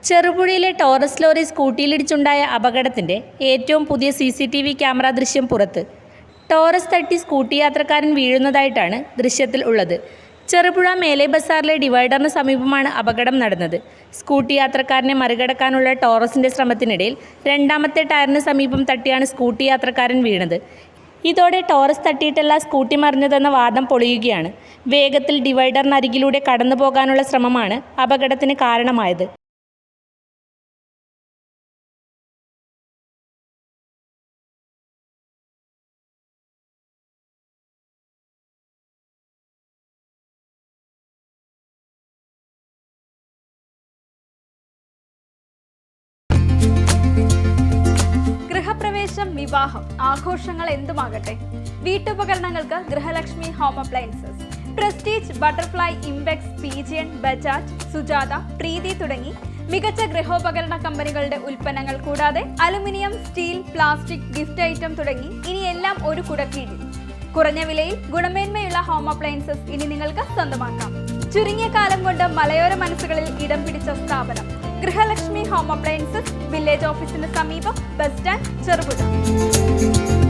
ചെറുപുഴയിലെ Taurus lorry സ്കൂട്ടിയിലിടിച്ചുണ്ടായ അപകടത്തിന്റെ ഏറ്റവും പുതിയ CCTV ക്യാമറ ദൃശ്യം പുറത്ത്. ടോറസ് തട്ടി സ്കൂട്ടി യാത്രക്കാരൻ വീഴുന്നതായിട്ടാണ് ദൃശ്യത്തിൽ ഉള്ളത്. ചെറുപുഴ മേലെ ബസാറിലെ ഡിവൈഡറിന് സമീപമാണ് അപകടം നടന്നത്. സ്കൂട്ടി യാത്രക്കാരനെ മറികടക്കാനുള്ള ടോറസിന്റെ ശ്രമത്തിനിടയിൽ രണ്ടാമത്തെ ടയറിന് സമീപം തട്ടിയാണ് സ്കൂട്ടി യാത്രക്കാരൻ വീണത്. ഇതോടെ ടോറസ് തട്ടിയിട്ടല്ല സ്കൂട്ടി മറിഞ്ഞതെന്ന വാദം പൊളിയുകയാണ്. വേഗത്തിൽ ഡിവൈഡറിനരികിലൂടെ കടന്നു പോകാനുള്ള ശ്രമമാണ് അപകടത്തിന് കാരണമായത്. ഗൃഹപ്രവേശം, വിവാഹം, ആഘോഷങ്ങൾ എന്തുമാകട്ടെ, വീട്ടുപകരണങ്ങൾക്ക് Grihalakshmi home appliances. Prestige, Butterfly, Impex, Pigeon, Bajaj, Sujata, Preethi തുടങ്ങി മികച്ച ഗൃഹോപകരണ കമ്പനികളുടെ ഉൽപ്പന്നങ്ങൾ കൂടാതെ aluminium, steel, plastic, gift item തുടങ്ങി ഇനി എല്ലാം ഒരു കുടക്കീഴിൽ. കുറഞ്ഞ വിലയിൽ ഗുണമേന്മയുള്ള ഹോം അപ്ലയൻസസ് ഇനി നിങ്ങൾക്ക് സ്വന്തമാക്കാം. ചുരുങ്ങിയ കാലം കൊണ്ട് മലയോര മനസ്സുകളിൽ ഇടം പിടിച്ച സ്ഥാപനം ഗൃഹലക്ഷ്മി ഹോം അപ്ലയൻസസ്, വില്ലേജ് ഓഫീസിന് സമീപം, ബസ് സ്റ്റാൻഡ്, ചെറുപുഴ.